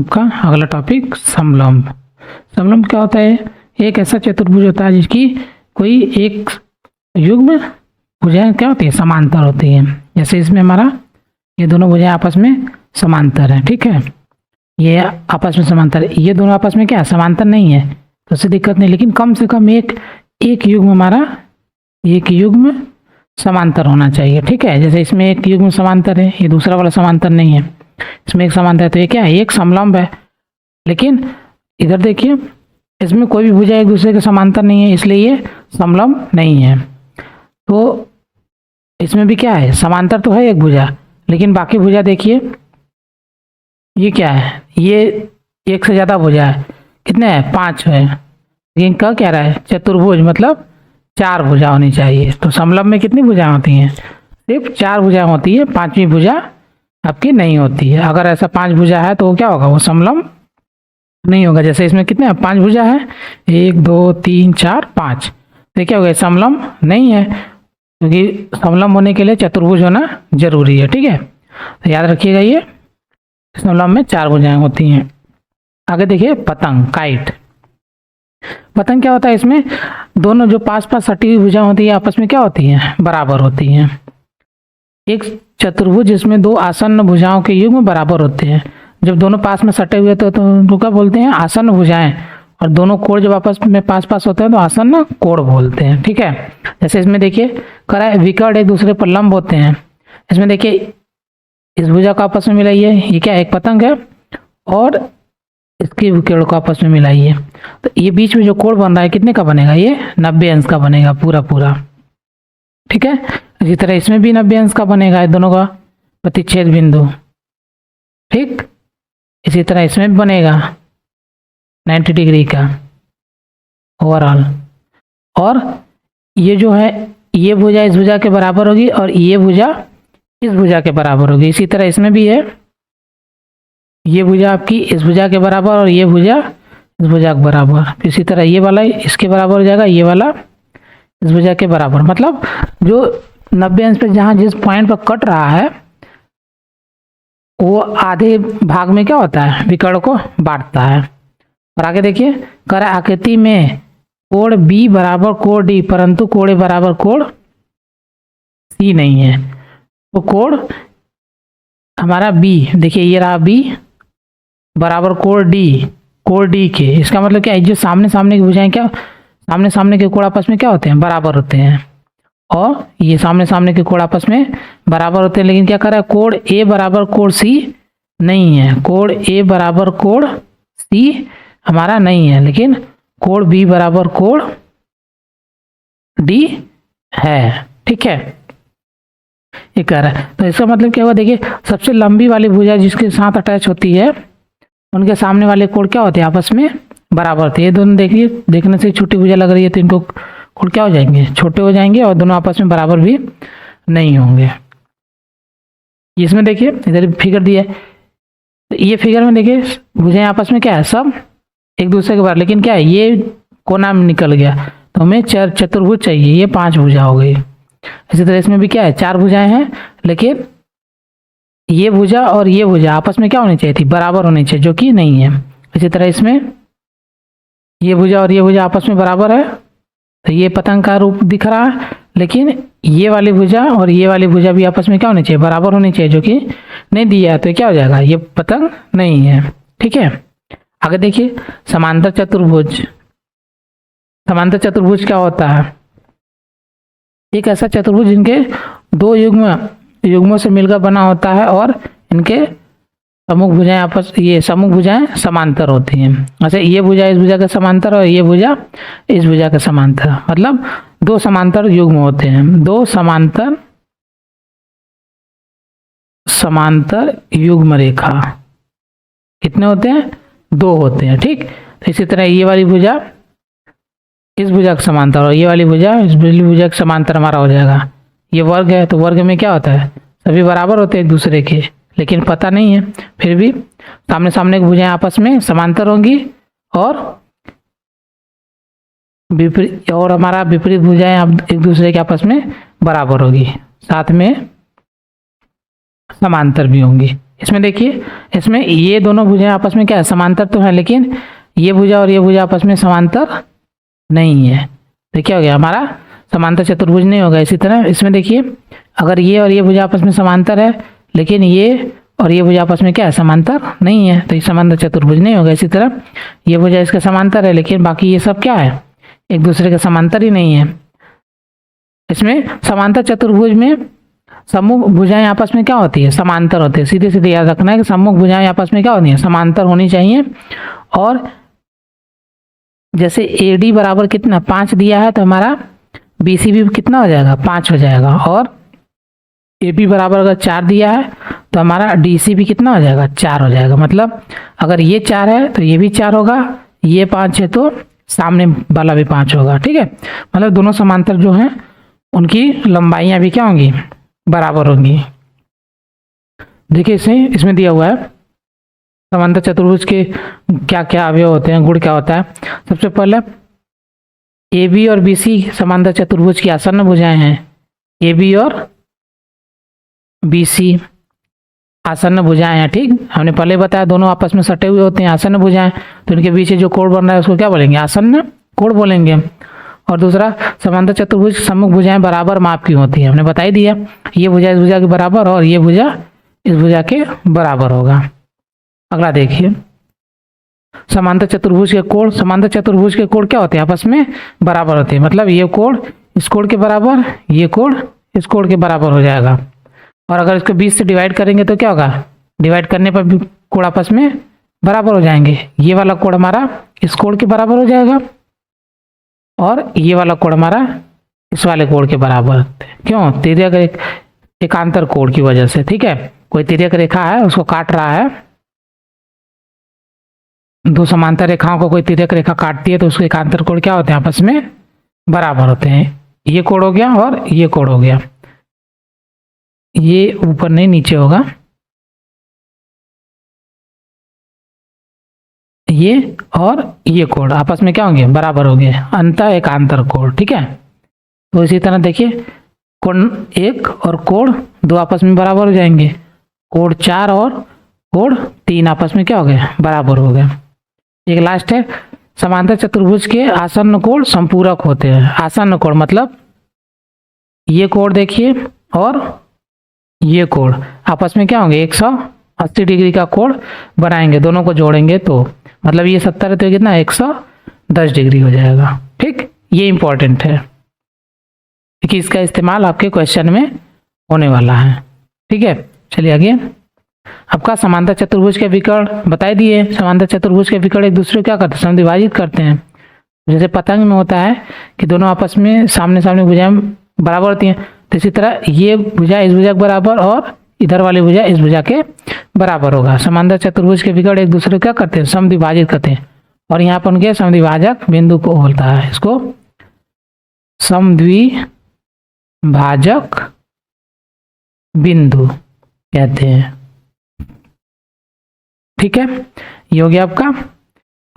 का अगला टॉपिक समलंब। समलंब क्या होता है? एक ऐसा चतुर्भुज होता है जिसकी कोई एक युग्म भुजाएं क्या होती है? समांतर होती है। जैसे इसमें हमारा ये दोनों भुजाएं आपस में समांतर है, ठीक है, ये आपस में समांतर है, ये दोनों आपस में क्या समांतर नहीं है तो उससे दिक्कत नहीं, लेकिन कम से कम एक युग्म हमारा एक युग्म समांतर होना चाहिए, ठीक है। जैसे इसमें एक युग्म समांतर है, ये दूसरा वाला समांतर नहीं है, इसमें एक समांतर है तो ये क्या है? एक समलंब है। लेकिन इधर देखिए इसमें कोई भी भुजा एक दूसरे के समांतर नहीं है, इसलिए ये समलंब नहीं है। तो इसमें भी क्या है? समांतर तो है एक भुजा, लेकिन बाकी भुजा देखिए ये क्या है? ये एक से ज़्यादा भुजा है, कितने हैं? 5 है, लेकिन कह क्या रहा है? चतुर्भुज, मतलब 4 भुजा होनी चाहिए। तो समलंब में कितनी भुजाएं होती हैं? सिर्फ 4 भुजाएं होती है, 5वीं भुजा आपकी नहीं होती है। अगर ऐसा 5 भुजा है तो वो क्या होगा? वो समलंब नहीं होगा। जैसे इसमें कितने 5 भुजा है? 1 2 3 4 5, तो क्या होगा? समलंब नहीं है, क्योंकि समलंब होने के लिए चतुर्भुज होना जरूरी है, ठीक है। तो याद रखिएगा ये समलंब में 4 भुजाएं होती हैं। आगे देखिए पतंग, काइट। पतंग क्या होता है? इसमें दोनों जो पास पास सटी हुई भुजाएं होती है आपस में क्या होती हैं? बराबर होती हैं। एक चतुर्भुज जिसमें 2 आसन्न भुजाओं के युग्म बराबर होते हैं। जब दोनों पास में सटे हुए तो क्या बोलते हैं? आसन्न भुजाएं। और दोनों कोण जब आपस में पास पास होते हैं तो आसन्न कोण बोलते हैं, ठीक है। जैसे इसमें देखिए कह रहा है विकर्ण एक दूसरे पर लंब होते हैं। इसमें देखिए इस भुजा को आपस में मिलाइए, ये क्या? एक पतंग है, और इसकी विकर्ण को आपस में मिलाइए, तो ये बीच में जो कोण बन रहा है कितने का बनेगा? ये 90 अंश का बनेगा, पूरा पूरा, ठीक है। इसी तरह इसमें भी 90 अंश का बनेगा, ये दोनों का प्रतिच्छेद बिंदु, ठीक। इसी तरह इसमें भी बनेगा 90 डिग्री का ओवरऑल। और ये जो है ये भुजा इस भुजा के बराबर होगी और ये भुजा इस भुजा के बराबर होगी। इसी तरह इसमें भी है, ये भुजा आपकी इस भुजा के बराबर और ये भुजा इस भुजा के बराबर। इसी तरह ये वाला इसके बराबर हो जाएगा, ये वाला इस भुजा के बराबर। मतलब जो 90 अंश पे जहाँ जिस पॉइंट पर कट रहा है वो आधे भाग में क्या होता है? विकर्ण को बांटता है। और आगे देखिए कर आकृति में कोण बी बराबर कोण डी, परंतु कोण ए बराबर कोण सी नहीं है। तो कोण हमारा बी, देखिए ये रहा बी बराबर कोण डी के। इसका मतलब क्या है? जो सामने सामने की भुजाएं क्या सामने सामने के कोण आपस में क्या होते हैं? बराबर होते हैं। और ये सामने सामने के कोण आपस में बराबर होते हैं, लेकिन क्या कर रहा है? कोण ए बराबर कोण सी नहीं है। कोण ए बराबर कोण सी हमारा नहीं है, लेकिन कोण बी बराबर कोण डी है, ठीक है, ये कह रहा है। तो इसका मतलब क्या हुआ? देखिए सबसे लंबी वाली भुजा जिसके साथ अटैच होती है उनके सामने वाले कोण क्या होते हैं? आपस में बराबर थे। ये दोनों देखिए देखने से छोटी भुजा लग रही है तो इनको कोण क्या हो जाएंगे? छोटे हो जाएंगे, और दोनों आपस में बराबर भी नहीं होंगे। इसमें देखिए इधर फिगर दिया है, तो ये फिगर में देखिए भुजाएं आपस में क्या है? सब एक दूसरे के बराबर, लेकिन क्या है? ये कोना में निकल गया, तो हमें चतुर्भुज चाहिए, ये 5 भुजा हो गई। इसी तरह इसमें भी क्या है? 4 भुजाएं हैं, लेकिन ये भुजा और ये भुजा आपस में क्या होनी चाहिए थी? बराबर होनी चाहिए, जो कि नहीं है। इसी तरह इसमें ये भुजा और ये भुजा आपस में बराबर है, तो ये पतंग का रूप दिख रहा है। लेकिन ये वाली भुजा और ये वाली भुजा भी आपस में क्या होनी चाहिए? बराबर होनी चाहिए, जो कि नहीं दिया है, तो क्या हो जाएगा? ये पतंग नहीं है, ठीक है। आगे देखिए समांतर चतुर्भुज। समांतर चतुर्भुज क्या होता है? एक ऐसा चतुर्भुज जिनके 2 युग्मों से मिलकर बना होता है और इनके सम्मुख भुजाएं समांतर होती हैं। ऐसे ये भुजा इस भुजा के समांतर और ये भुजा इस भुजा के समांतर, मतलब 2 समांतर युग्म होते हैं। 2 समांतर युग्म रेखा कितने होते हैं? 2 होते हैं, ठीक। तो इसी तरह ये वाली भुजा इस भुजा के समांतर और ये वाली भुजा इस भुजा के समांतर हमारा हो जाएगा। ये वर्ग है, तो वर्ग में क्या होता है? सभी बराबर होते हैं एक दूसरे के, लेकिन पता नहीं है, फिर भी सामने सामने की भुजाएं आपस में समांतर होंगी और हमारा विपरीत भुजाएं एक दूसरे के आपस में बराबर होगी, साथ में समांतर भी होंगी। इसमें देखिए, इसमें ये दोनों भुजाएं आपस में क्या है, समांतर तो है, लेकिन ये भुजा और ये भुजा आपस में समांतर नहीं है। तो क्या हो गया, हमारा समांतर चतुर्भुज नहीं होगा। इसी तरह इसमें देखिए, अगर ये और ये भुजा आपस में समांतर है, लेकिन ये और ये भुजा आपस में क्या है, समांतर नहीं है, तो ये समांतर चतुर्भुज नहीं होगा। इसी तरह ये भुजा इसका समांतर है, लेकिन बाकी ये सब क्या है, एक दूसरे के समांतर ही नहीं है। इसमें समांतर चतुर्भुज में सम्मुख भुजाएं आपस में क्या होती है, समांतर होती है। सीधे सीधे याद रखना है कि सम्मुख भुजाएं आपस में क्या होती है, समांतर होनी चाहिए। और जैसे ए डी बराबर कितना 5 दिया है, तो हमारा बी सी भी कितना हो जाएगा, 5 हो जाएगा। और ए बी बराबर अगर 4 दिया है, तो हमारा डी सी भी कितना हो जाएगा, 4 हो जाएगा। मतलब अगर ये 4 है तो ये भी 4 होगा, ये 5 है तो सामने वाला भी 5 होगा। ठीक है, मतलब दोनों समांतर जो हैं उनकी लंबाइयाँ भी क्या होंगी, बराबर होंगी। देखिए इसमें दिया हुआ है समांतर चतुर्भुज के क्या क्या अवयव होते हैं, गुण क्या होता है। सबसे पहले ए बी और बी सी समांतर चतुर्भुज की आसन्न भुजाएं हैं। ए बी और बी सी आसन्न भुजाएं हैं। ठीक, हमने पहले बताया दोनों आपस में सटे हुए होते हैं, आसन्न भुजाएं, तो इनके बीच जो कोण बन रहा है उसको क्या बोलेंगे, आसन्न कोण बोलेंगे। और दूसरा, समांतर चतुर्भुज सम्मुख भुजाएं बराबर माप की होती है, हमने बता ही दिया। ये भुजा इस भुजा के बराबर और ये भुजा इस भुजा के बराबर होगा। अगला देखिए, समांतर चतुर्भुज के कोण, समांतर चतुर्भुज के कोण क्या होते हैं, आपस में बराबर होते हैं। मतलब ये कोण इस कोण के बराबर, ये कोण इस कोण के बराबर हो जाएगा। और अगर इसको 20 से डिवाइड करेंगे तो क्या होगा, डिवाइड करने पर भी कोण आपस में बराबर हो जाएंगे। ये वाला कोण हमारा इस कोण के बराबर हो जाएगा और ये वाला कोण हमारा इस वाले कोण के बराबर। क्यों, तिर्यक एकांतर कोण की वजह से। ठीक है, कोई तिर्यक रेखा है उसको काट रहा है, दो समांतर रेखाओं को कोई तिर्यक रेखा काटती है तो उसके एकांतर कोण क्या होते हैं, आपस में बराबर होते हैं। ये कोण हो गया और ये कोण हो गया, ये ऊपर नहीं नीचे होगा, ये और ये कोण आपस में क्या होंगे, बराबर होंगे, अंतः एकांतर कोण। ठीक है, तो इसी तरह देखिए, कोण 1 और कोण 2 आपस में बराबर हो जाएंगे, कोण 4 और कोण 3 आपस में क्या हो गए, बराबर हो गए। एक लास्ट है, समांतर चतुर्भुज के आसन्न कोण संपूरक होते हैं। आसन्न कोण मतलब ये कोण देखिए और ये कोण आपस में क्या होंगे, 180 डिग्री का कोण बनाएंगे, दोनों को जोड़ेंगे तो मतलब ये 70 है तो कितना 110 डिग्री हो जाएगा। ठीक, ये इंपॉर्टेंट है क्योंकि इसका इस्तेमाल आपके क्वेश्चन में होने वाला है। ठीक है, चलिए आगे। आपका समांतर चतुर्भुज के विकर्ण बता दिए। समांतर चतुर्भुज के विकर्ण एक दूसरे को क्या करते हैं, समद्विभाजित करते हैं। जैसे पतंग में होता है कि दोनों आपस में सामने सामने भुजाएं बराबर होती हैं, तो इसी तरह ये भुजा इस भुजा के बराबर और इधर वाली भुजा इस भुजा के बराबर होगा। समांतर चतुर्भुज के विकर्ण एक दूसरे को क्या करते हैं, समद्विभाजित करते हैं। और यहाँ पर उनके समद्विभाजक बिंदु को बोलता है, इसको समद्विभाजक बिंदु कहते हैं। ठीक है, ये हो गया आपका।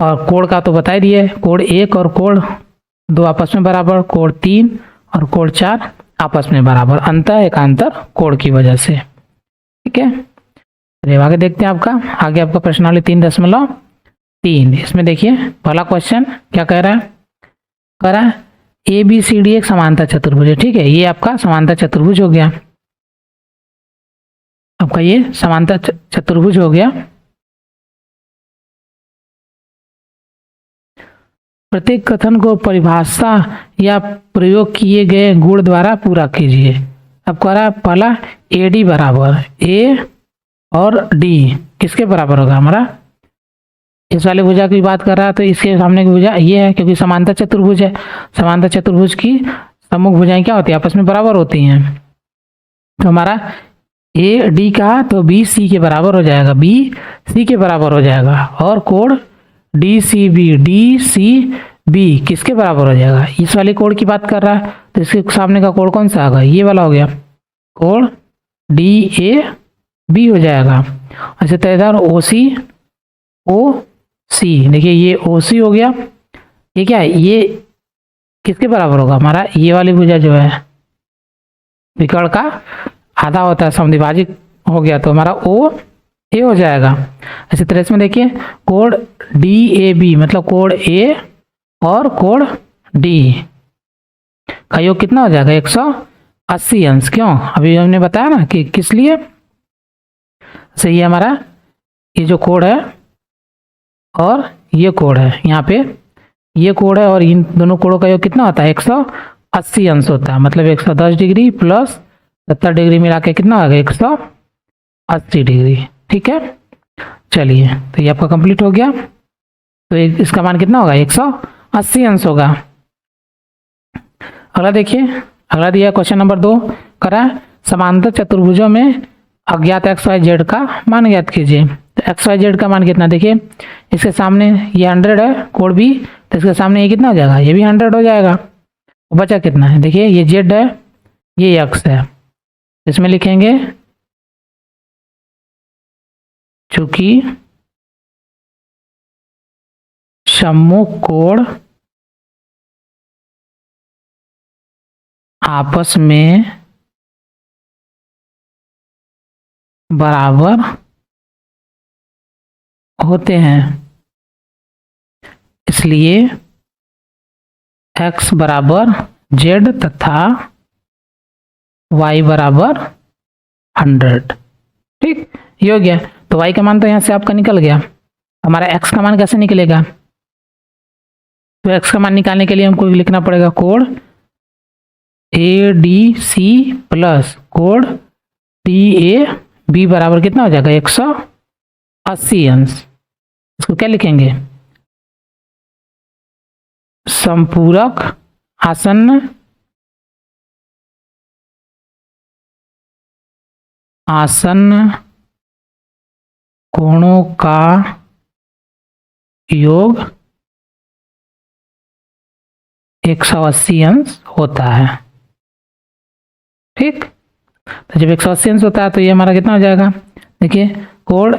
और कोण का तो बता ही दिए, कोण 1 और कोण 2 आपस में बराबर, कोण 3 और कोण 4 आपस में बराबर, अंतः एकांतर कोण की वजह से। ठीक है, चलिए आगे देखते हैं। आपका आगे आपका प्रश्नावली 3.3, इसमें देखिए पहला क्वेश्चन क्या कह रहा है, कह रहा है ए बी सी डी एक समांतर चतुर्भुज है। ठीक है, ये आपका समांतर चतुर्भुज हो गया, आपका ये समांतर चतुर्भुज हो गया। प्रत्येक कथन को परिभाषा या प्रयोग किए गए गुण द्वारा पूरा कीजिए। अब कह रहा है पहला ए डी बराबर, ए और डी किसके बराबर होगा, हमारा इस वाले भुजा की बात कर रहा है तो इसके सामने की भुजा ये है, क्योंकि समांतर चतुर्भुज है। समांतर चतुर्भुज की सम्मुख भुजाएं क्या होती है, आपस में बराबर होती हैं। तो हमारा ए डी का तो बी सी के बराबर हो जाएगा, बी सी के बराबर हो जाएगा। और कोण डी सी बी किसके बराबर हो जाएगा, इस वाले कोण की बात कर रहा है तो इसके सामने का कोण कौन सा आएगा, ये वाला हो गया, कोण डी ए बी हो जाएगा। अच्छा, तो इधर ओ सी देखिए, ये ओ सी हो गया, ये क्या है, ये किसके बराबर होगा, हमारा ये वाली भुजा जो है विकर्ण का आधा होता है, समद्विभाजित हो गया, तो हमारा ओ ए हो जाएगा। इसी तरह इसमें देखिए कोड DAB मतलब कोड ए और कोड डी का योग कितना हो जाएगा 180 अंश। क्यों, अभी हमने बताया ना कि किस लिए। सही है, हमारा ये जो कोड है और ये कोड है, यहाँ पे ये कोड है और इन दोनों कोडों का योग कितना होता है 180 अंश होता है। मतलब 110 डिग्री प्लस 70 डिग्री मिला के कितना होगा 180 डिग्री। ठीक है, चलिए तो ये आपका कंप्लीट हो गया। तो इसका मान कितना होगा 180 अंश होगा। अगला देखिए, अगला दिया क्वेश्चन नंबर 2 करा समांतर चतुर्भुजों में अज्ञात XYZ का मान ज्ञात कीजिए। तो XYZ का मान कितना, देखिए इसके सामने ये 100 है कोड भी, तो इसके सामने ये कितना हो जाएगा, ये भी 100 हो जाएगा। बचा कितना है, देखिए ये Z है, ये X है। इसमें लिखेंगे चूंकि सम्मुख कोण आपस में बराबर होते हैं, इसलिए x बराबर z तथा y बराबर 100। ठीक, ये हो गया। तो y का मान तो यहाँ से आपका निकल गया। हमारा x का मान कैसे निकलेगा, तो x का मान निकालने के लिए हमको लिखना पड़ेगा code ADC plus code DAB बराबर कितना हो जाएगा 180 अंश। इसको क्या लिखेंगे, संपूरक आसन्न कोणों का योग 180 अंश होता है। ठीक, तो जब 180 अंश होता है तो ये हमारा कितना हो जाएगा, देखिए कोड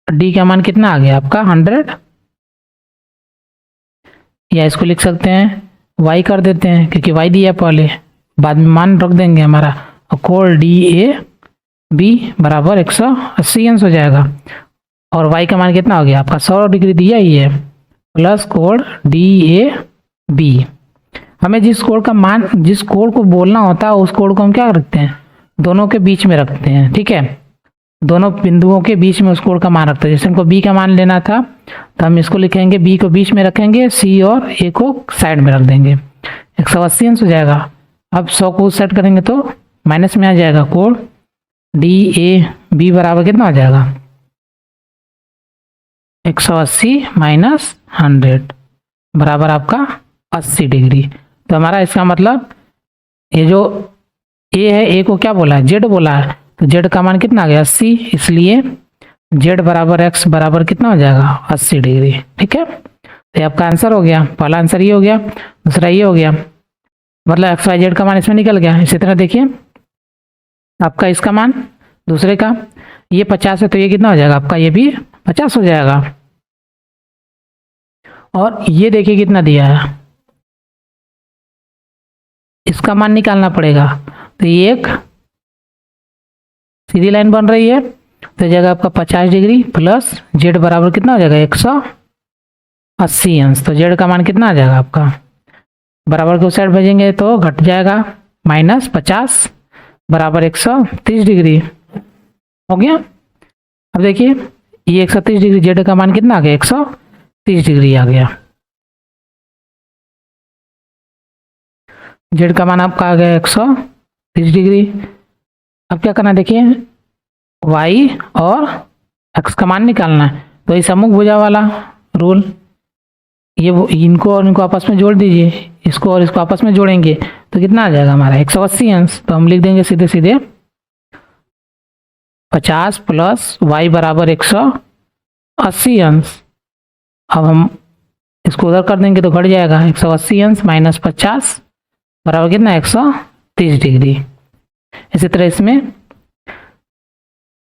डी का मान कितना आ गया आपका 100, या इसको लिख सकते हैं y कर देते हैं क्योंकि y दिया पहले, बाद में मान रख देंगे हमारा, और कोड DAB बराबर 180 अंश हो जाएगा। और y का मान कितना हो गया आपका 100 डिग्री दिया ही है, प्लस कोड DAB। हमें जिस कोड को बोलना होता है उस कोड को हम क्या रखते हैं, दोनों के बीच में रखते हैं। ठीक है, दोनों बिंदुओं के बीच में उस कोड का मान रखते हैं। जैसे हमको b का मान लेना था तो हम इसको लिखेंगे, b को बीच में रखेंगे, c और a को साइड में रख देंगे, 180 अंश हो जाएगा। अब 100 को सेट करेंगे तो माइनस में आ जाएगा, कोड DAB बराबर कितना हो जाएगा 180 माइनस 100 बराबर आपका 80 डिग्री। तो हमारा इसका मतलब ये जो a है, a को क्या बोला है, z बोला है, तो z का मान कितना आ गया 80, इसलिए z बराबर x बराबर कितना हो जाएगा 80 डिग्री। ठीक है, तो आपका आंसर हो गया, पहला आंसर ये हो गया, दूसरा ये हो गया, मतलब XYZ का मान इसमें निकल गया। इसी तरह देखिए आपका इसका मान दूसरे का, ये 50 है तो ये कितना हो जाएगा आपका, ये भी 50 हो जाएगा। और ये देखिए कितना दिया है, इसका मान निकालना पड़ेगा। तो ये एक सीधी लाइन बन रही है, तो जगह आपका 50 डिग्री प्लस z बराबर कितना हो जाएगा 180 अंश। तो z का मान कितना आ जाएगा आपका, बराबर के उस साइड भेजेंगे तो घट जाएगा, माइनस 50 बराबर 130 डिग्री हो गया। अब देखिए ये 130 डिग्री, z का मान कितना आ गया 130 डिग्री आ गया, z का मान आपका आ गया 130 डिग्री। अब क्या करना है, देखिए y और x का मान निकालना है। तो ये सम्मुख भुजा वाला रूल, ये इनको और इनको आपस में जोड़ दीजिए, इसको और इसको आपस में जोड़ेंगे तो कितना आ जाएगा हमारा 180 अंश। तो हम लिख देंगे सीधे सीधे 50 प्लस y बराबर 180 अंश। अब हम इसको उधर कर देंगे तो घट जाएगा, 180 अंश माइनस 50 बराबर कितना 130 डिग्री। इसी तरह इसमें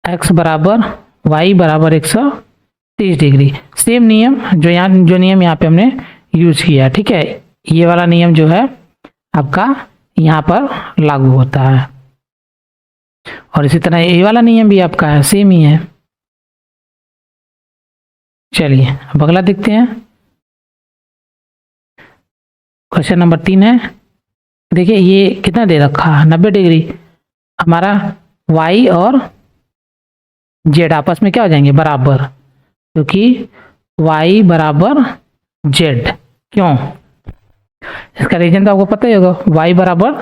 x बराबर y बराबर 130 डिग्री, सेम नियम जो नियम यहाँ पे हमने यूज किया। ठीक है, ये वाला नियम जो है आपका यहाँ पर लागू होता है, और इसी तरह ये वाला नियम भी आपका है, सेम ही है। चलिए अब अगला देखते हैं। क्वेश्चन नंबर 3 है। देखिए ये कितना दे रखा है, 90 डिग्री। हमारा y और z आपस में क्या हो जाएंगे, बराबर, क्योंकि y बराबर z। क्यों, इसका रीजन तो आपको पता ही होगा, y बराबर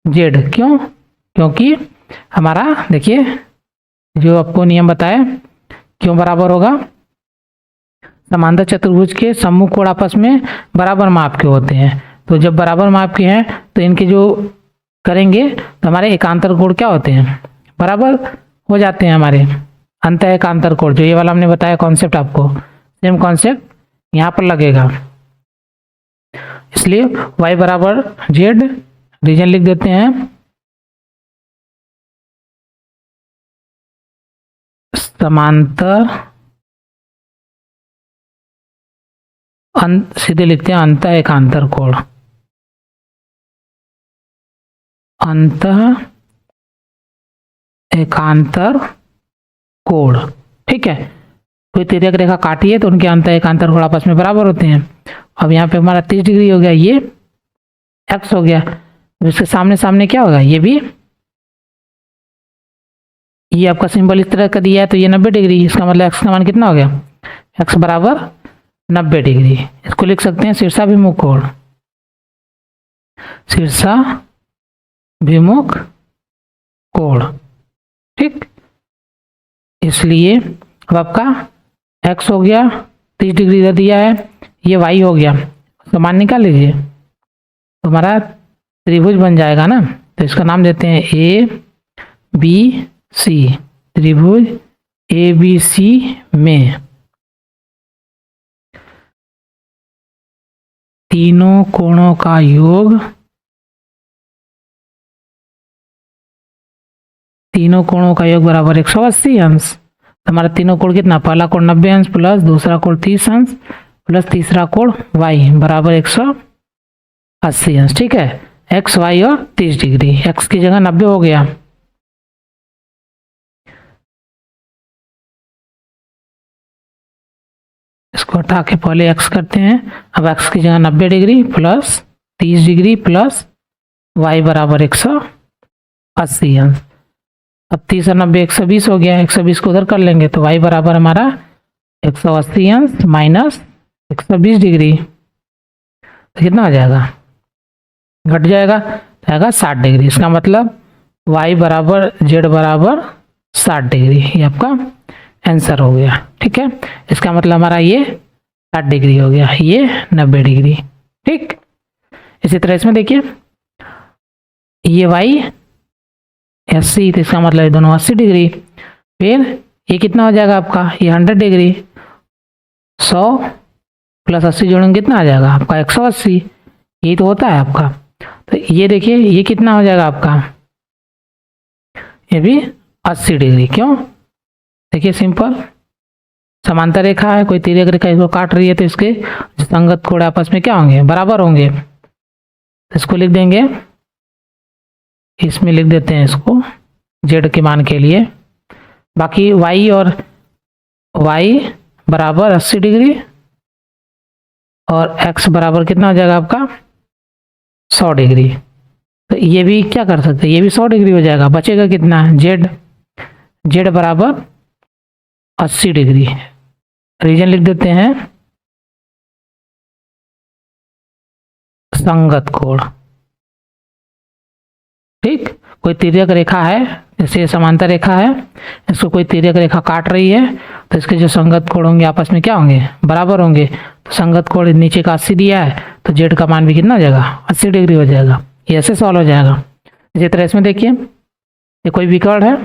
z। क्यों, क्योंकि हमारा देखिए जो आपको नियम बताया, क्यों बराबर होगा, समांतर चतुर्भुज के सम्मुख कोण आपस में बराबर माप के होते हैं। तो जब बराबर माप के हैं तो इनके जो करेंगे तो हमारे एकांतर कोण क्या होते हैं, बराबर हो जाते हैं हमारे। अंत एकांतर कोण, जो ये वाला हमने बताया कॉन्सेप्ट, आपको सेम कॉन्सेप्ट यहाँ पर लगेगा। इसलिए y बराबर z, रीजन लिख देते हैं, समांतर, सीधे लिखते हैं अंत एकांतर कोण, अंत एकांतर कोण। ठीक है, कोई तिर्यक रेखा काटी है तो उनके अंत एकांतर कोण आपस में बराबर होते हैं। अब यहाँ पे हमारा 30 डिग्री हो गया, ये x हो गया, इसके सामने सामने क्या होगा, ये भी, ये आपका सिंबल इस तरह का दिया है तो ये 90 डिग्री, इसका मतलब x का मान कितना हो गया, x बराबर 90 डिग्री। इसको लिख सकते हैं शीर्षाभिमुख कोण, शीर्षाभिमुख कोण। ठीक, इसलिए अब आपका x हो गया 30 डिग्री इधर दिया है, ये y हो गया, तो मान निकाल लीजिए, तो हमारा त्रिभुज बन जाएगा ना। तो इसका नाम देते हैं ABC, त्रिभुज ABC में तीनों कोणों का योग, तीनों कोणों का योग बराबर 180 अंश। तो हमारा तीनों कोण कितना, पहला कोण 90 अंश प्लस दूसरा कोण 30 अंश प्लस तीसरा कोण y बराबर 180 अंश। ठीक है, x, y और 30 डिग्री, x की जगह 90 हो गया, इसको हटा के पहले x करते हैं। अब x की जगह 90 degree plus 30 degree plus y बराबर 180 अंश। अब 30 और 90 120 हो गया, 120 को उधर कर लेंगे तो y बराबर हमारा 180 अंश माइनस 120 डिग्री, तो कितना आ जाएगा, घट जाएगा, आएगा 60 डिग्री। इसका मतलब y बराबर z बराबर 60 डिग्री, ये आपका आंसर हो गया। ठीक है, इसका मतलब हमारा ये 60 डिग्री हो गया, ये 90 डिग्री। ठीक, इसी तरह इसमें देखिए ये y 80, तो इसका मतलब ये दोनों 80 डिग्री। फिर ये कितना हो जाएगा आपका, ये 100 डिग्री, 100 प्लस 80 जोड़ेंगे कितना आ जाएगा आपका 180, यही तो होता है आपका। तो ये देखिए ये कितना हो जाएगा आपका, ये भी 80 डिग्री। क्यों, देखिए सिंपल, समांतर रेखा है, कोई तिर्यक रेखा इसको काट रही है तो इसके संगत कोण आपस में क्या होंगे, बराबर होंगे। तो इसको लिख देंगे, इसमें लिख देते हैं इसको z के मान के लिए। बाकी y और y बराबर 80 डिग्री और x बराबर कितना हो जाएगा आपका 100 डिग्री। तो ये भी क्या कर सकते हैं, ये भी 100 डिग्री हो जाएगा, बचेगा कितना, z बराबर 80 डिग्री। रीजन लिख देते हैं संगत कोण। ठीक, कोई तिर्यक रेखा है, जैसे समांतर रेखा है, इसको कोई तिर्यक रेखा काट रही है तो इसके जो संगत कोण होंगे आपस में क्या होंगे, बराबर होंगे। तो संगत कोण नीचे का 80 दिया है तो z का मान भी कितना हो जाएगा, 80 डिग्री हो जाएगा। ये ऐसे सॉल्व हो जाएगा। इसी तरह इसमें देखिए ये कोई विकर्ण है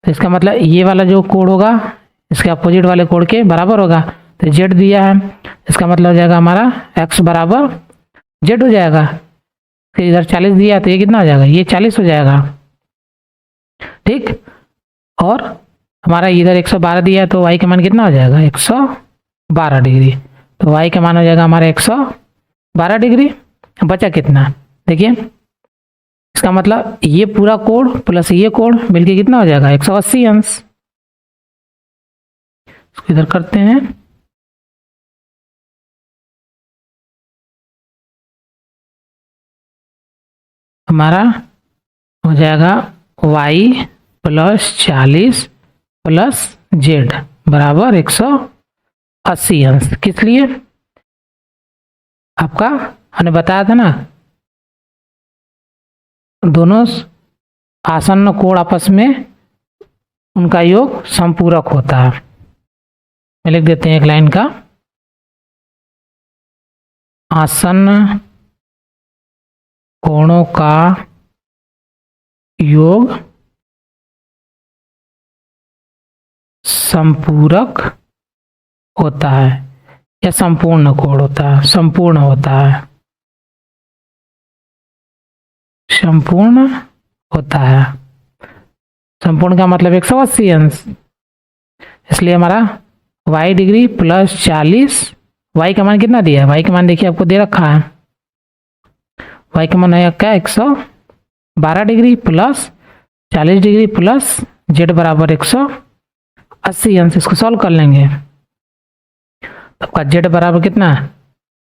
तो इसका मतलब ये वाला जो कोण होगा इसके अपोजिट वाले कोण के बराबर होगा। तो z दिया है, इसका मतलब हो जाएगा हमारा x बराबर z हो जाएगा। फिर इधर 40 दिया है तो ये कितना हो जाएगा, ये 40 हो जाएगा। ठीक, और हमारा इधर 112 दिया है तो y का मान कितना हो जाएगा 112 डिग्री। तो y का मान हो जाएगा हमारा 112 डिग्री। बचा कितना, देखिए इसका मतलब ये पूरा कोण प्लस ये कोण मिलके कितना हो जाएगा 180 अंश। इसको इधर करते हैं। हमारा हो जाएगा y प्लस 40 प्लस z बराबर 180 अंश। किस लिए? आपका हमने बताया था ना, दोनों आसन्न कोण आपस में उनका योग संपूरक होता है। मैं लिख देते हैं एक लाइन का, आसन्न कोणों का योग संपूरक होता है या संपूर्ण कोण होता है, संपूर्ण होता है, संपूर्ण होता है। संपूर्ण का मतलब 180 अंश। इसलिए हमारा y डिग्री प्लस 40, y का मान कितना दिया है? y का मान देखिए आपको दे रखा है, y का मान है क्या? 112 degree plus 40 degree plus z बराबर 180 अंश। इसको सॉल्व कर लेंगे तो आपका z बराबर कितना?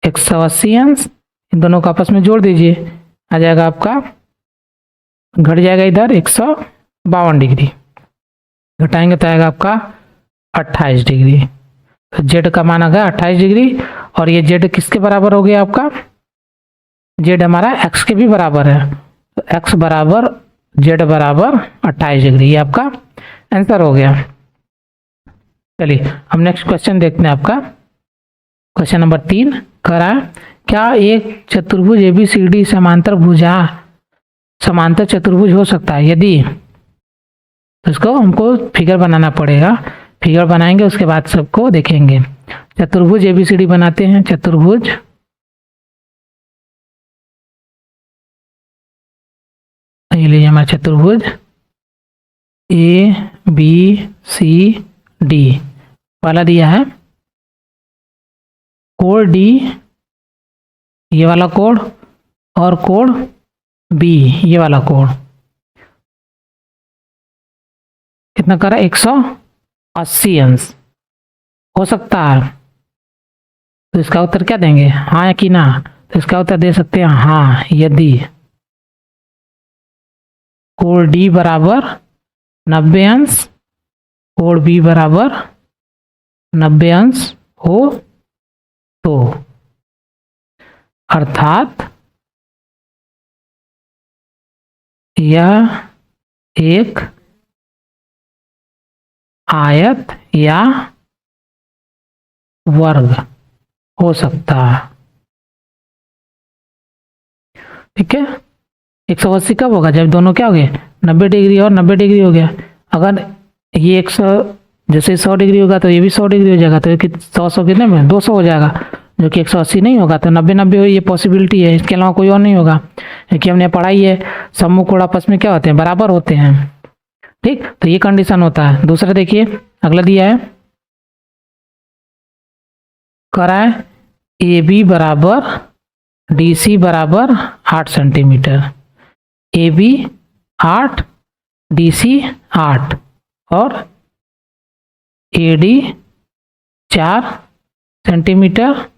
180 अंश। इन दोनों को आपस में जोड़ दीजिए, आ जाएगा आपका, घट जाएगा इधर 152 डिग्री, घटाएंगे तो आएगा आपका 28 डिग्री। तो z का मान आ गया 28 डिग्री। और ये z किसके बराबर हो गया? आपका z हमारा x के भी बराबर है, तो x बराबर z बराबर 28 डिग्री, ये आपका आंसर हो गया। चलिए हम नेक्स्ट क्वेश्चन देखते हैं। आपका क्वेश्चन नंबर 3 कह रहा है, क्या एक चतुर्भुज ABCD समांतर चतुर्भुज हो सकता है? यदि, तो इसको हमको फिगर बनाना पड़ेगा, फिगर बनाएंगे उसके बाद सबको देखेंगे। चतुर्भुज ABCD बनाते हैं। चतुर्भुज ये लीजिए हमारा चतुर्भुज ABCD वाला दिया है, कोण D ये वाला कोण और कोण B ये वाला कोण कितना करा? 180 अंश हो सकता है। तो इसका उत्तर क्या देंगे? हाँ या कि ना? तो इसका उत्तर दे सकते हैं हाँ, यदि कोण D बराबर 90 अंश, कोण B बराबर 90 अंश हो तो, अर्थात यह एक आयत या वर्ग हो सकता है। ठीक है, 180 कब होगा? जब दोनों क्या हो गए? 90 डिग्री और 90 डिग्री हो गया। अगर ये 100 जैसे 100 डिग्री होगा तो ये भी 100 डिग्री हो जाएगा, तो 100 कितने में? 200 हो जाएगा, जो कि 180 नहीं होगा। तो 90-90 हो, ये पॉसिबिलिटी है, इसके अलावा कोई और नहीं होगा, क्योंकि हमने पढ़ाई है सम्मुख कोण आपस में क्या होते हैं? बराबर होते हैं। ठीक, तो ये कंडीशन होता है। दूसरा देखिए, अगला दिया है, करा है AB बराबर DC बराबर 8 सेंटीमीटर, AB 8 DC 8 और AD 4 सेंटीमीटर,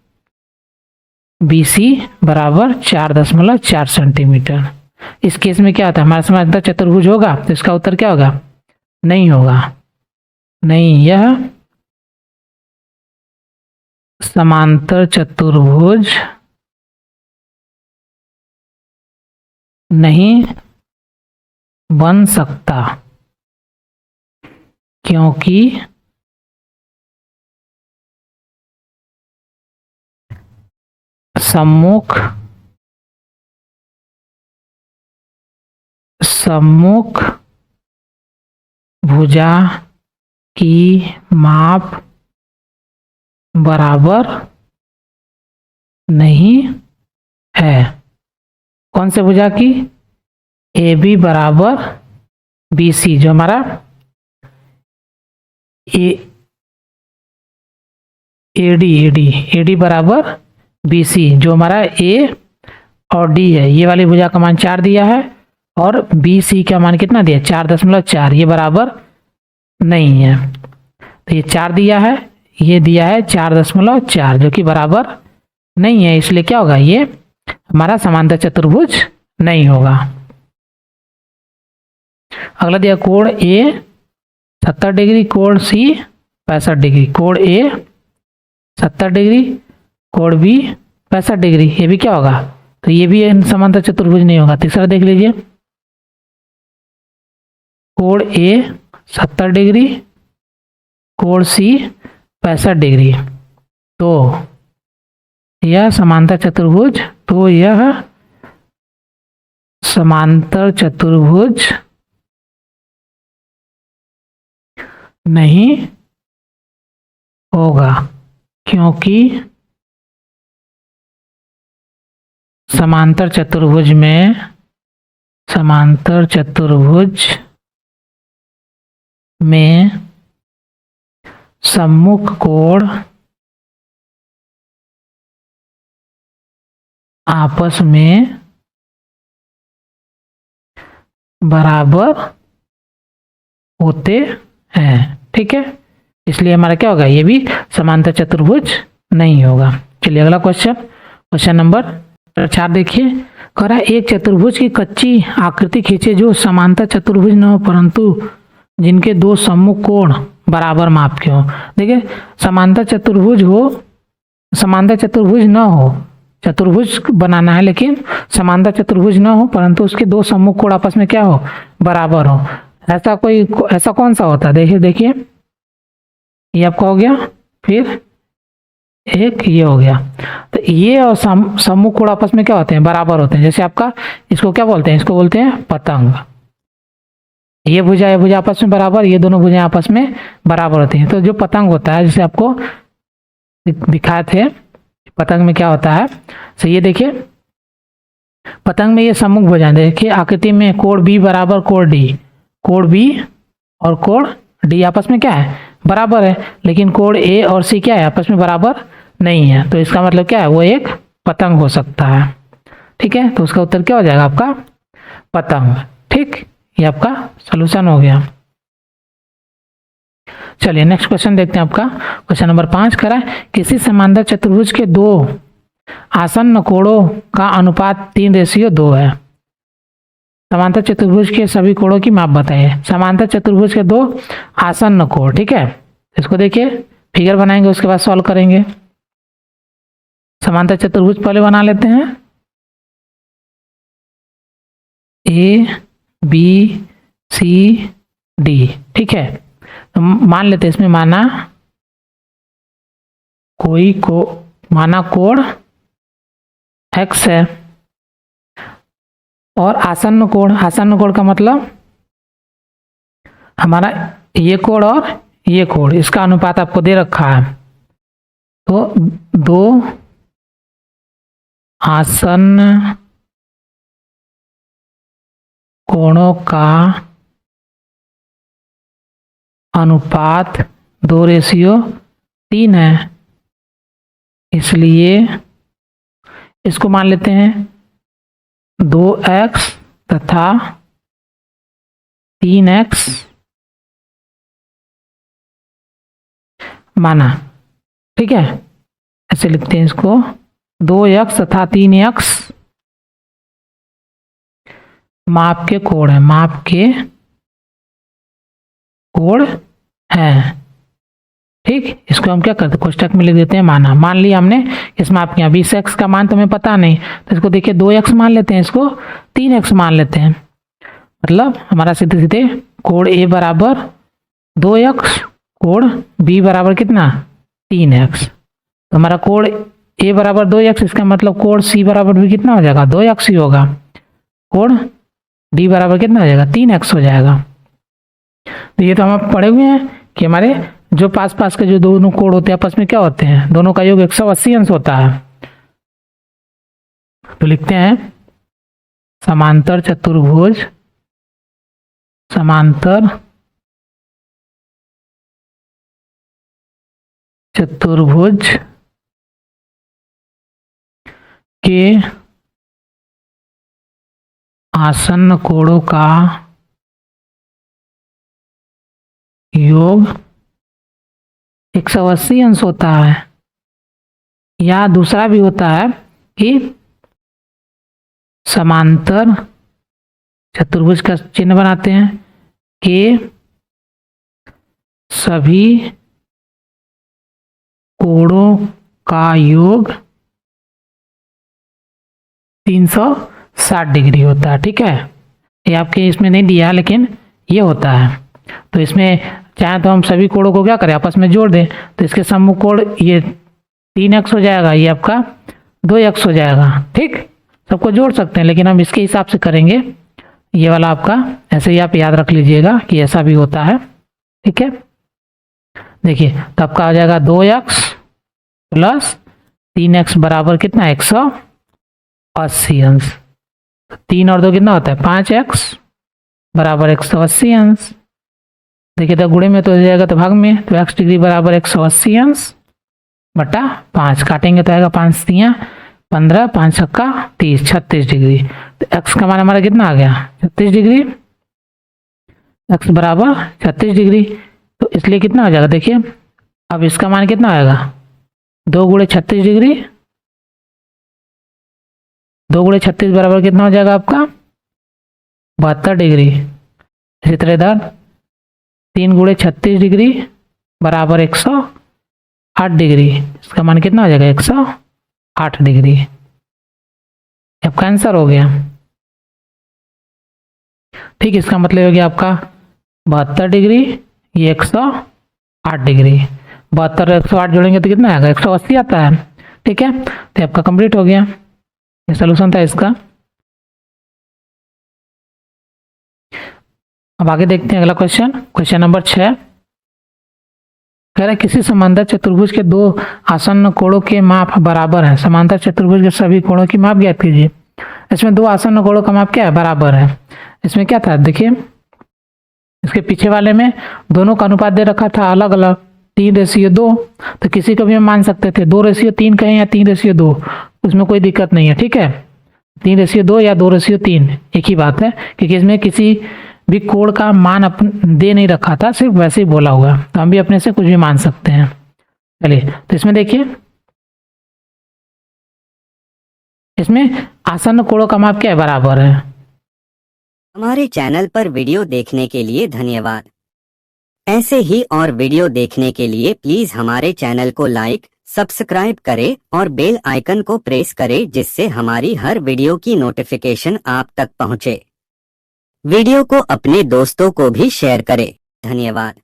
BC बराबर 4.4 सेंटीमीटर। इस केस में क्या होता है? हमारा समांतर चतुर्भुज होगा, तो इसका उत्तर क्या होगा? नहीं होगा, नहीं, यह समांतर चतुर्भुज नहीं बन सकता, क्योंकि सम्मुख भुजा की माप बराबर नहीं है। कौन से भुजा की? AB बराबर BC, जो हमारा AD बराबर BC, जो हमारा A और D है। ये वाली भुजा का मान 4 दिया है और BC का मान कितना दिया? 4.4, ये बराबर नहीं है। तो ये 4 दिया है, ये दिया है 4.4 जो कि बराबर नहीं है, इसलिए क्या होगा, ये हमारा समांतर चतुर्भुज नहीं होगा। अगला दिया कोण ए 70 डिग्री, कोण सी 65 डिग्री, कोण ए 70 डिग्री, कोण बी 65 डिग्री, ये भी क्या होगा, तो ये भी समांतर चतुर्भुज नहीं होगा। तीसरा देख लीजिए, कोण ए 70 डिग्री, कोण सी 65 डिग्री, तो यह समांतर चतुर्भुज, तो यह समांतर चतुर्भुज नहीं होगा, क्योंकि समांतर चतुर्भुज में सम्मुख कोण आपस में बराबर होते हैं। ठीक है, इसलिए हमारा क्या होगा, ये भी समांतर चतुर्भुज नहीं होगा। चलिए अगला क्वेश्चन नंबर 4 देखिए, कह रहा है एक चतुर्भुज की कच्ची आकृति खींचे जो समांतर चतुर्भुज न हो परंतु जिनके दो सम्मुख कोण बराबर माप के हो। देखिए समांतर चतुर्भुज न हो, चतुर्भुज बनाना है लेकिन समांतर चतुर्भुज न हो परंतु उसके दो सम्मुख कोण आपस में क्या हो, बराबर हो। ऐसा कौन सा होता है, देखिए ये आपका हो गया, फिर एक ये हो गया, तो ये और सम्मुख कोण आपस में क्या होते हैं, बराबर होते हैं। जैसे आपका इसको क्या बोलते हैं, इसको बोलते हैं पतंग। ये भुजा आपस में बराबर, ये दोनों भुजाएं आपस में बराबर होती हैं। तो जो पतंग होता है, जैसे आपको दिखाए थे, पतंग में क्या होता है, तो ये देखिए पतंग में ये सम्मुख भुजाएं, देखिए आकृति में कोण बी बराबर कोण डी, कोण बी और कोण डी आपस में क्या है, बराबर है, लेकिन कोण ए और सी क्या है, आपस में बराबर नहीं है। तो इसका मतलब क्या है, वो एक पतंग हो सकता है। ठीक है, तो उसका उत्तर क्या हो जाएगा आपका, पतंग। ठीक, ये आपका सॉल्यूशन हो गया। चलिए नेक्स्ट क्वेश्चन देखते हैं। आपका क्वेश्चन नंबर 5 करा है, किसी समांतर चतुर्भुज के दो आसन्न कोणों का अनुपात 3:2 है। समांतर चतुर्भुज के सभी कोणों की माप बताइए। समांतर चतुर्भुज के दो आसन्न कोण, ठीक है, इसको देखिए फिगर बनाएंगे, उसके बाद सॉल्व करेंगे। समांतर चतुर्भुज पहले बना लेते हैं, ए बी सी डी। ठीक है, तो मान लेते हैं इसमें माना कोण x है और आसन्न कोण का मतलब हमारा ये कोण और ये कोण, इसका अनुपात आपको दे रखा है। तो दो आसन्न कोणों का अनुपात 2:3 है, इसलिए इसको मान लेते हैं 2x तथा 3x माना। ठीक है, ऐसे लिखते हैं इसको, 2x तथा 3x माप के कोण है, ठीक, इसको हम क्या करते हैं, कोष्टक में लिख देते हैं माना। मान लिया हमने इस माप किया, 20x का मान तो हमें पता नहीं, तो इसको देखिए 2x मान लेते हैं, इसको 3x मान लेते हैं। मतलब हमारा सीधे सीधे कोण A बराबर 2x, कोण B बराबर कितना 3x। तो हमारा कोण A बराबर 2x, इसका मतलब कोण C बराबर भी कितना हो जाएगा, 2x ही होगा। कोण D बराबर कितना हो जाएगा, 3x हो जाएगा। तो ये तो हम पढ़े हुए हैं कि हमारे जो पास के जो दोनों कोण होते हैं आपस में क्या होते हैं, दोनों का योग 180 अंश होता है। तो लिखते हैं समांतर चतुर्भुज के आसन्न कोणों का योग 180 अंश होता है, या दूसरा भी होता है कि समांतर चतुर्भुज का चिन्ह बनाते हैं कि सभी कोणों का योग 360 डिग्री होता है। ठीक है, ये आपके इसमें नहीं दिया है लेकिन ये होता है। तो इसमें चाहे तो हम सभी कोणों को क्या करें, आपस में जोड़ दें, तो इसके सम्मुख कोण ये 3x हो जाएगा, ये आपका 2x हो जाएगा। ठीक, सबको जोड़ सकते हैं लेकिन हम इसके हिसाब से करेंगे। ये वाला आपका ऐसे ही आप याद रख लीजिएगा कि ऐसा भी होता है। ठीक है, देखिए तो आपका आ जाएगा 2x प्लस 3x बराबर कितना, 180 अंश। 3 और 2 कितना होता है, 5x बराबर 180 अंश। देखिए तो गुणे में तो हो जाएगा तो भाग में, तो x डिग्री बराबर 180 अंश बटा 5, काटेंगे तो आएगा 5 तियाँ 15, 5 छक्का 30, 36 डिग्री। तो x का मान हमारा कितना आ गया, 36 डिग्री। x बराबर 36 डिग्री, तो इसलिए कितना हो जाएगा, देखिए अब इसका मान कितना आएगा, 2 गुणे 36 डिग्री, 2 गुणे 36 बराबर कितना हो जाएगा आपका 72 डिग्री। इसी तरह इधर 3 गुणे 36 डिग्री बराबर 108 डिग्री, इसका मान कितना हो जाएगा 108 डिग्री। आपका आंसर हो गया। ठीक, इसका मतलब हो गया आपका 72 डिग्री, ये 108 डिग्री। 72 और 108 जोड़ेंगे तो कितना आएगा, 180 आता है। ठीक है, तो आपका कंप्लीट हो गया, ये सोल्यूशन था इसका। अब आगे देखते हैं अगला क्वेश्चन, क्वेश्चन नंबर 6। कह रहे किसी समांतर चतुर्भुज के 2 आसन्न कोणों के माप बराबर है। समांतर चतुर्भुज के सभी कोणों की माप ज्ञात कीजिए। इसमें 2 आसन्न कोणों का माप क्या है, बराबर है। इसमें क्या था, देखिए इसके पीछे वाले में दोनों का अनुपात दे रखा था अलग अलग 3:2, तो किसी को भी हम मान सकते थे 2:3 कहें या 3:2, उसमें कोई दिक्कत नहीं है। ठीक है, 3:2 या 2:3 एक ही बात है, क्योंकि इसमें किसी भी कोण का मान अपन दे नहीं रखा था, सिर्फ वैसे ही बोला हुआ, तो हम भी अपने से कुछ भी मान सकते हैं। चलिए तो इसमें देखिए, इसमें आसन्न कोणों का माप क्या है, बराबर है। हमारे चैनल पर वीडियो देखने के लिए धन्यवाद। ऐसे ही और वीडियो देखने के लिए प्लीज हमारे चैनल को लाइक, सब्सक्राइब करें और बेल आइकन को प्रेस करें, जिससे हमारी हर वीडियो की नोटिफिकेशन आप तक पहुंचे। वीडियो को अपने दोस्तों को भी शेयर करें। धन्यवाद।